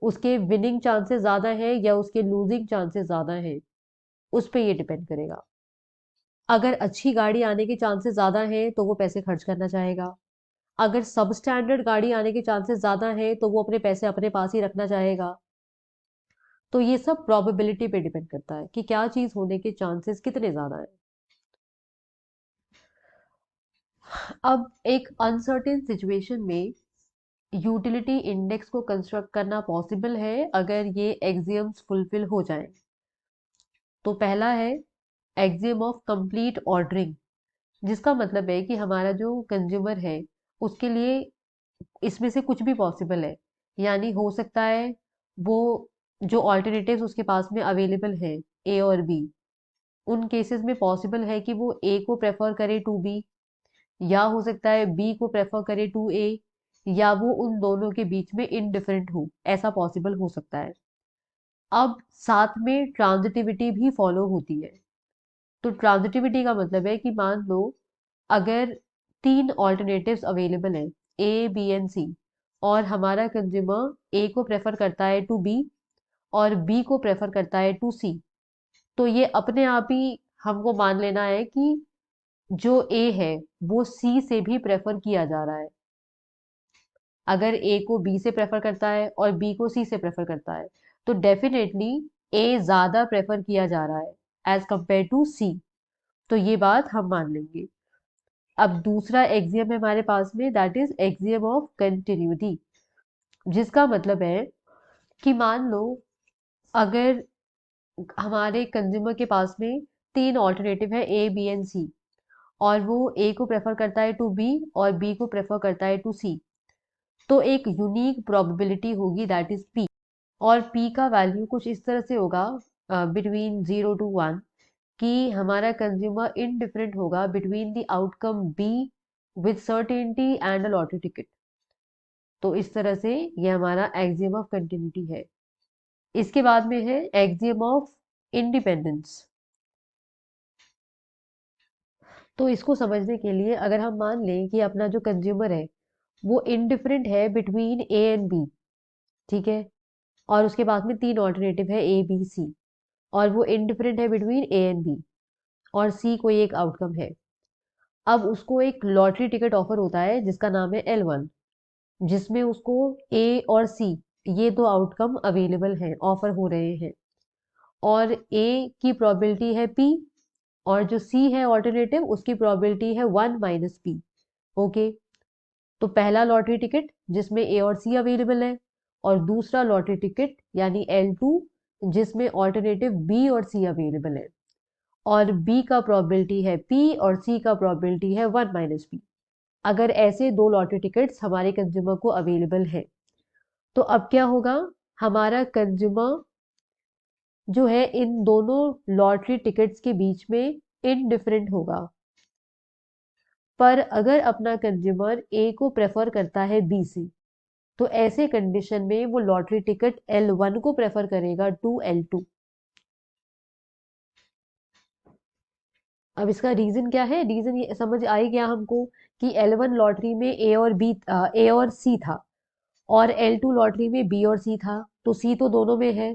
उसके विनिंग चांसेस ज्यादा है या उसके लूजिंग चांसेस ज्यादा है, उस पे ये डिपेंड करेगा। अगर अच्छी गाड़ी आने के चांसेस ज्यादा है तो वो पैसे खर्च करना चाहेगा। अगर सब स्टैंडर्ड गाड़ी आने के चांसेस ज्यादा है तो वो अपने पैसे अपने पास ही रखना चाहेगा। तो ये सब प्रोबेबिलिटी पे डिपेंड करता है कि क्या चीज होने के चांसेस कितने ज्यादा है। अब एक अनसर्टेन सिचुएशन में यूटिलिटी इंडेक्स को कंस्ट्रक्ट करना पॉसिबल है अगर ये एक्सियम्स फुलफिल हो जाएं। तो पहला है एक्सियम ऑफ कंप्लीट ऑर्डरिंग, जिसका मतलब है कि हमारा जो कंज्यूमर है उसके लिए इसमें से कुछ भी पॉसिबल है। यानी हो सकता है वो जो ऑल्टरनेटिव्स उसके पास में अवेलेबल है, ए और बी, उन केसेस में पॉसिबल है कि वो ए को प्रेफर करे टू बी, या हो सकता है बी को प्रेफर करे टू ए, या वो उन दोनों के बीच में इनडिफरेंट हो, ऐसा पॉसिबल हो सकता है। अब साथ में ट्रांजिटिविटी भी फॉलो होती है। तो ट्रांजिटिविटी का मतलब है कि मान लो अगर तीन ऑल्टरनेटिव्स अवेलेबल हैं, ए बी एंड सी, और हमारा कंज्यूमर ए को प्रेफर करता है टू बी और बी को प्रेफर करता है टू सी, तो ये अपने आप ही हमको मान लेना है कि जो ए है वो सी से भी प्रेफर किया जा रहा है। अगर ए को बी से प्रेफर करता है और बी को सी से प्रेफर करता है, तो डेफिनेटली ए ज्यादा प्रेफर किया जा रहा है एज कंपेयर टू सी। तो ये बात हम मान लेंगे। अब दूसरा एक्सियम है हमारे पास में, that is axiom of continuity, जिसका मतलब है कि मान लो अगर हमारे कंज्यूमर के पास में तीन ऑल्टरनेटिव है ए बी एंड सी, और वो ए को प्रेफर करता है टू बी और बी को प्रेफर करता है टू सी, तो एक यूनिक प्रोबेबिलिटी होगी दैट इज पी। और पी का वैल्यू कुछ इस तरह से होगा बिटवीन 0 to 1, कि हमारा कंज्यूमर इनडिफरेंट होगा between the outcome be with certainty and a lottery ticket. तो इस तरह से ये हमारा एक्सियम ऑफ कंटिन्यूटी है। इसके बाद में है एक्सियम ऑफ इंडिपेंडेंस। तो इसको समझने के लिए अगर हम मान लें कि अपना जो कंज्यूमर है वो इनडिफरेंट है बिटवीन ए एंड बी, ठीक है, और उसके बाद में तीन ऑल्टरनेटिव है ए बी सी, और वो इनडिफरेंट है बिटवीन ए एंड बी, और सी कोई एक आउटकम है। अब उसको एक लॉटरी टिकट ऑफर होता है जिसका नाम है L1, जिसमें उसको ए और सी ये दो आउटकम अवेलेबल हैं, ऑफर हो रहे हैं, और ए की प्रोबेबिलिटी है पी, और जो सी है ऑल्टरनेटिव उसकी प्रोबेबिलिटी है 1 - पी। ओके, तो पहला लॉटरी टिकट जिसमें ए और सी अवेलेबल है, और दूसरा लॉटरी टिकट यानी L2 जिसमें ऑल्टरनेटिव बी और सी अवेलेबल है, और बी का प्रोबेबिलिटी है पी और सी का प्रोबेबिलिटी है 1 - पी। अगर ऐसे दो लॉटरी टिकट्स हमारे कंज्यूमर को अवेलेबल है, तो अब क्या होगा, हमारा कंज्यूमर जो है इन दोनों लॉटरी टिकट्स के बीच में इनडिफरेंट होगा। पर अगर अपना कंज्यूमर ए को प्रेफर करता है बी से, तो ऐसे कंडीशन में वो लॉटरी टिकट L1 को प्रेफर करेगा टू L2। अब इसका रीजन क्या है, रीजन ये समझ आई गया हमको कि L1 लॉटरी में ए और सी था, और L2 लॉटरी में बी और सी था, तो सी तो दोनों में है,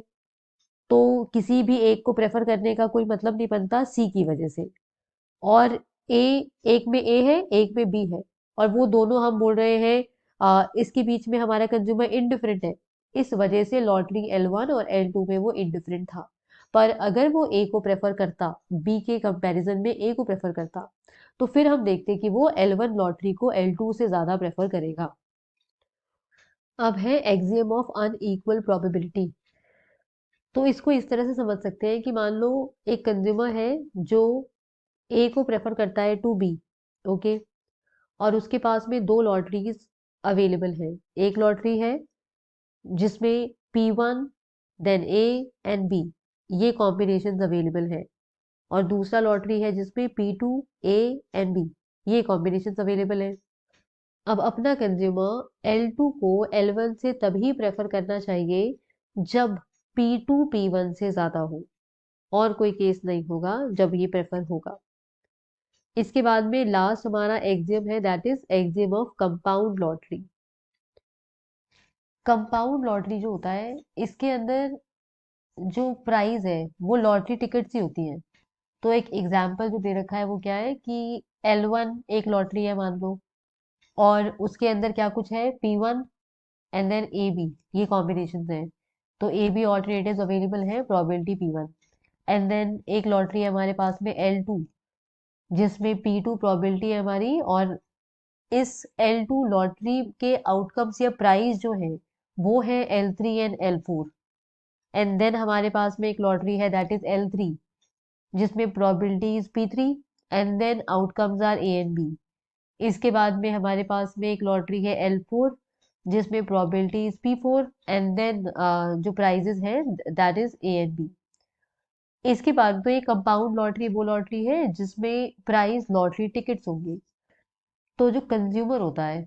तो किसी भी एक को प्रेफर करने का कोई मतलब नहीं बनता सी की वजह से। और ए, एक में ए है एक में बी है, और वो दोनों हम बोल रहे हैं इसके बीच में हमारा कंज्यूमर इनडिफरेंट है, इस वजह से लॉटरी L1 और L2 में वो इनडिफरेंट था। पर अगर वो ए को प्रेफर करता, बी के कंपैरिजन में ए को प्रेफर करता, तो फिर हम देखते कि वो L1 लॉटरी को L2 से ज्यादा प्रेफर करेगा। अब है एक्सियम ऑफ अनइक्वल प्रोबेबिलिटी। तो इसको इस तरह से समझ सकते हैं कि मान लो एक कंज्यूमर है जो ए को प्रेफर करता है टू बी, ओके, और उसके पास में दो लॉटरीज अवेलेबल है। एक लॉटरी है जिसमें P1 then A and B ये कॉम्बिनेशन अवेलेबल है, और दूसरा लॉटरी है जिसमें P2 ए एंड बी ये कॉम्बिनेशन अवेलेबल है। अब अपना कंज्यूमर L2 को L1 से तभी प्रेफर करना चाहिए जब P2 P1 से ज्यादा हो, और कोई केस नहीं होगा जब ये प्रेफर होगा। इसके बाद में लास्ट हमारा एक्सियम है that is axiom of compound lottery. Compound lottery जो होता है इसके अंदर जो प्राइस है वो लॉटरी टिकट ही होती है। तो एक एग्जाम्पल जो दे रखा है वो क्या है कि L1 एक लॉटरी है मान लो, और उसके अंदर क्या कुछ है P1 and then A B ये कॉम्बिनेशन है, तो ए बी ऑल्टरनेटिव अवेलेबल है प्रोबेबिलिटी P1। एंड देन एक लॉटरी है हमारे पास में L2 जिसमें P2 प्रोबेबिलिटी है हमारी, और इस L2 लॉटरी के आउटकम्स या प्राइस जो है वो है L3 and L4। And then हमारे पास में एक लॉटरी है दैट इज L3 जिसमें probability is P3 and then outcomes are A and B. इसके बाद में हमारे पास में एक लॉटरी है L4 जिसमें probability is P4 and then जो प्राइजेस हैं that is A and B. इसके बाद तो ये कंपाउंड लॉटरी वो लॉटरी है जिसमें प्राइस लॉटरी टिकट्स होंगे। तो जो कंज्यूमर होता है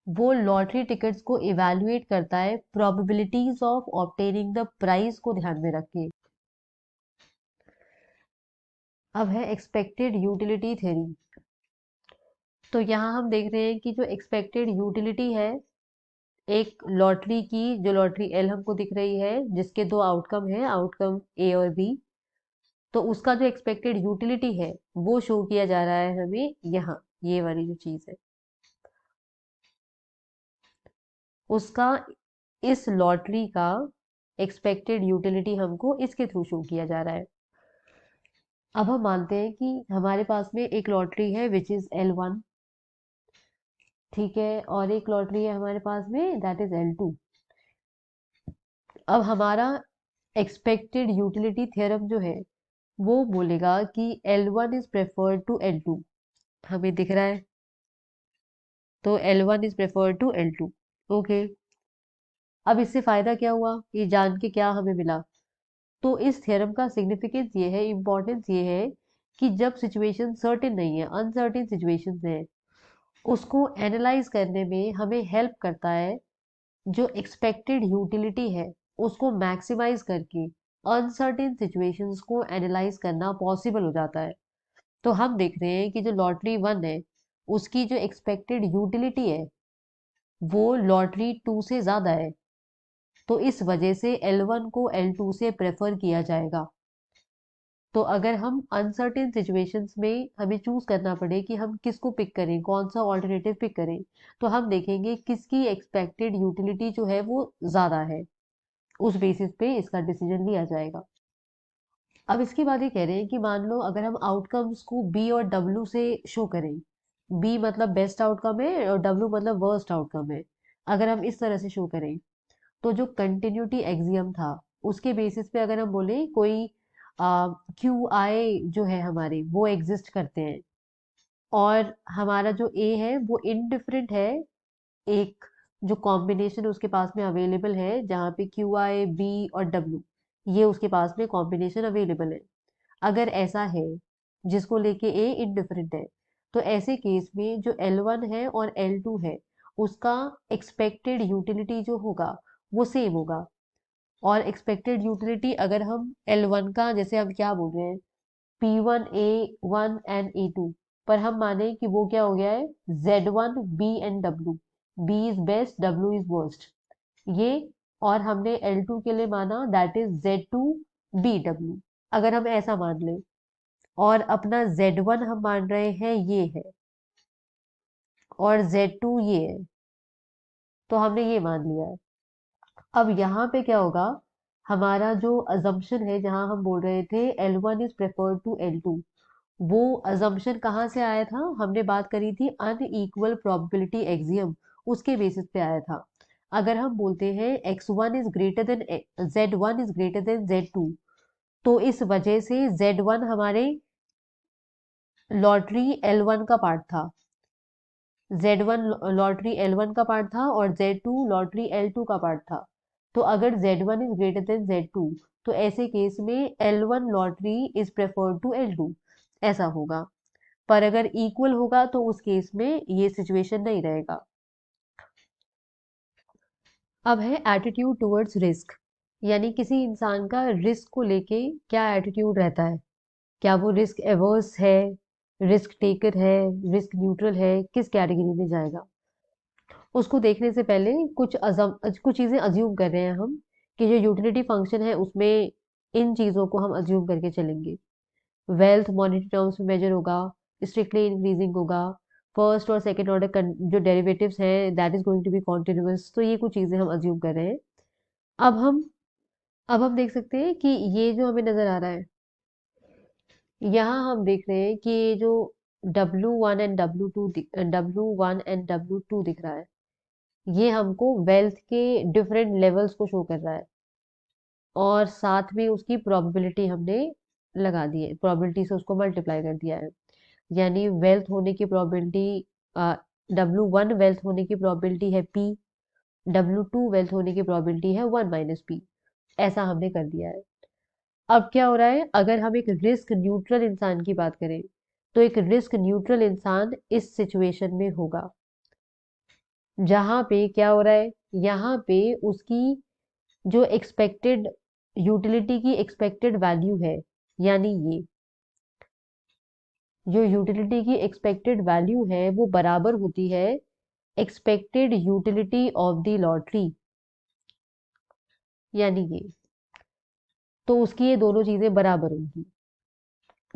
वो लॉटरी टिकट्स को इवैल्यूएट करता है probabilities of obtaining the price को ध्यान में रख के। अब है एक्सपेक्टेड यूटिलिटी थ्योरी। तो यहाँ हम देख रहे हैं कि जो एक्सपेक्टेड यूटिलिटी है एक लॉटरी की, जो लॉटरी एल हमको दिख रही है जिसके दो आउटकम है, आउटकम ए और बी, तो उसका जो एक्सपेक्टेड यूटिलिटी है वो शो किया जा रहा है हमें यहाँ, ये वाली जो चीज है उसका, इस लॉटरी का एक्सपेक्टेड यूटिलिटी हमको इसके थ्रू शो किया जा रहा है। अब हम मानते हैं कि हमारे पास में एक लॉटरी है विच इज L1, ठीक है, और एक लॉटरी है हमारे पास में दैट इज L2। अब हमारा एक्सपेक्टेड यूटिलिटी थ्योरम जो है वो बोलेगा कि L1 is preferred to L2, हमें दिख रहा है, तो L1 is preferred to L2। Okay, अब इससे फायदा क्या हुआ, ये जान के क्या हमें मिला, तो इस थ्योरम का सिग्निफिकेंस ये है, इम्पोर्टेंस ये है कि जब सिचुएशन सर्टेन नहीं है, अनसर्टेन सिचुएशन है, उसको एनालाइज करने में हमें हेल्प करता है, जो एक्सपेक्टेड यूटिलिटी है उसको मैक्सिमाइज करके अनसर्टेन सिचुएशंस को एनालाइज करना पॉसिबल हो जाता है। तो हम देख रहे हैं कि जो लॉटरी वन है उसकी जो एक्सपेक्टेड यूटिलिटी है वो लॉटरी टू से ज्यादा है, तो इस वजह से L1 को L2 से प्रेफर किया जाएगा। तो अगर हम अनसर्टेन सिचुएशंस में हमें चूज करना पड़े कि हम किसको पिक करें, कौन सा ऑल्टरनेटिव पिक करें, तो हम देखेंगे किसकी एक्सपेक्टेड यूटिलिटी जो है वो ज्यादा है, उस बेसिस पे इसका डिसीजन लिया जाएगा। अब इसके बाद ये कह रहे हैं कि मान लो अगर हम आउटकम्स को बी और डब्ल्यू से शो करें, बी मतलब बेस्ट आउटकम है और डब्ल्यू मतलब वर्स्ट आउटकम है, अगर हम इस तरह से शो करें, तो जो कंटिन्यूटी एक्सियम था उसके बेसिस पे अगर हम बोले कोई क्यू आई जो है हमारे वो एग्जिस्ट करते हैं, और हमारा जो ए है वो इनडिफरेंट है, एक जो कॉम्बिनेशन उसके पास में अवेलेबल है जहाँ पे क्यू आई बी और डब्ल्यू, ये उसके पास में कॉम्बिनेशन अवेलेबल है, अगर ऐसा है जिसको लेके ए इनडिफरेंट है, तो ऐसे केस में जो L1 है और L2 है उसका एक्सपेक्टेड यूटिलिटी जो होगा वो सेम होगा। और एक्सपेक्टेड यूटिलिटी अगर हम L1 का, जैसे हम क्या बोल रहे हैं, P1 A1 एंड A2, पर हम माने कि वो क्या हो गया है Z1 B and W, B is best W is worst, ये, और हमने L2 के लिए माना that is Z2 B W, अगर हम ऐसा मान लें, और अपना Z1 हम मान रहे हैं ये है और Z2 ये है, तो हमने ये मान लिया है। अब यहाँ पे क्या होगा, हमारा जो अजम्पशन है जहां हम बोल रहे थे L1 is preferred to L2, वो अजम्पशन कहाँ से आया था, हमने बात करी थी अनइक्वल प्रोबेबिलिटी एक्सियम, उसके बेसिस पे आया था। अगर हम बोलते हैं X1 is greater than Z1 is greater than Z2, तो इस वजह से Z1 हमारे लॉटरी L1 का पार्ट था, Z1 लॉटरी L1 का पार्ट था और Z2 लॉटरी L2 का पार्ट था। तो अगर Z1 is greater than Z2, तो ऐसे केस में L1 lottery is preferred to L2, ऐसा होगा। पर अगर इक्वल होगा तो उस केस में ये सिचुएशन नहीं रहेगा। अब है एटीट्यूड टुवर्ड्स रिस्क, यानी किसी इंसान का रिस्क को लेके क्या एटीट्यूड रहता है, क्या वो रिस्क एवर्स है, रिस्क टेकर है, रिस्क न्यूट्रल है, किस कैटेगरी में जाएगा। उसको देखने से पहले कुछ चीजें अज्यूम कर रहे हैं हम, कि जो यूटिलिटी फंक्शन है उसमें इन चीजों को हम अज्यूम करके चलेंगे। वेल्थ मॉनेटरी टर्म्स में मेजर होगा, स्ट्रिक्टली इंक्रीजिंग होगा, फर्स्ट और सेकंड ऑर्डर जो डेरिवेटिव्स हैं that is going to be continuous, तो ये कुछ चीजें हम अज्यूम कर रहे हैं। अब हम अब हम देख सकते हैं कि ये जो हमें नजर आ रहा है, यहाँ हम देख रहे हैं कि ये जो W1 एंड W2 दिख रहा है, ये हमको वेल्थ के डिफरेंट लेवल्स को शो कर रहा है, और साथ में उसकी प्रोबेबिलिटी हमने लगा दी है, प्रोबेबिलिटी से उसको मल्टीप्लाई कर दिया है, यानी वेल्थ होने की प्रोबेबिलिटी, W1 वेल्थ होने की प्रोबेबिलिटी है P, W2 वेल्थ होने की प्रोबेबिलिटी है 1 - P, ऐसा हमने कर दिया है। अब क्या हो रहा है, अगर हम एक रिस्क न्यूट्रल इंसान की बात करें, तो एक रिस्क न्यूट्रल इंसान इस सिचुएशन में होगा जहां पे क्या हो रहा है, यहाँ पे उसकी जो एक्सपेक्टेड यूटिलिटी की एक्सपेक्टेड वैल्यू है, यानी जो यूटिलिटी की एक्सपेक्टेड वैल्यू है वो बराबर होती है expected utility of the lottery, यानी कि तो उसकी ये दोनों चीजें बराबर होंगी।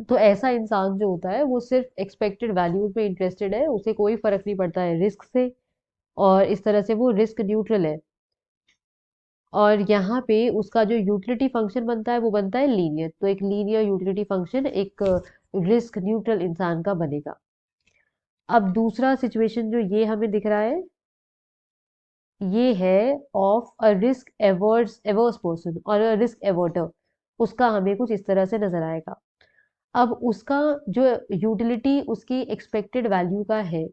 तो ऐसा इंसान जो होता है वो सिर्फ एक्सपेक्टेड वैल्यूज में इंटरेस्टेड है, उसे कोई फर्क नहीं पड़ता है रिस्क से, और इस तरह से वो रिस्क न्यूट्रल है। और यहाँ पे उसका जो यूटिलिटी फंक्शन बनता है वो बनता है लीनियर, तो एक लीनियर यूटिलिटी फंक्शन एक रिस्क न्यूट्रल इंसान का बनेगा। अब दूसरा सिचुएशन जो ये हमें दिख रहा है, ये है of a risk averse averse person और अ रिस्क एवर्टर। उसका हमें कुछ इस तरह से नजर आएगा। अब उसका जो यूटिलिटी उसकी एक्सपेक्टेड वैल्यू का है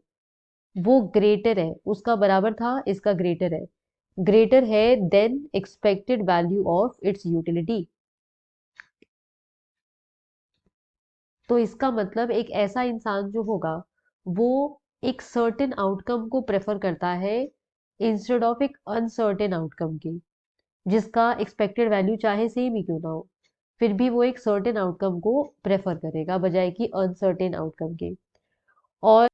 वो ग्रेटर है, उसका बराबर था, इसका ग्रेटर है, ग्रेटर है then expected value of its utility. तो इसका मतलब एक ऐसा इंसान जो होगा वो एक सर्टेन आउटकम को प्रेफर करता है इंस्टेड ऑफ एक अनसर्टेन आउटकम के, जिसका एक्सपेक्टेड वैल्यू चाहे सेम ही क्यों ना हो, फिर भी वो एक सर्टेन आउटकम को प्रेफर करेगा बजाय कि अनसर्टेन आउटकम के। और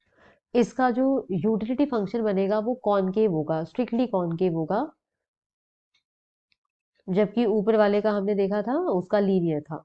इसका जो यूटिलिटी फंक्शन बनेगा वो कॉनकेव होगा, स्ट्रिक्टली कॉनकेव होगा, जबकि ऊपर वाले का हमने देखा था उसका लीनियर था।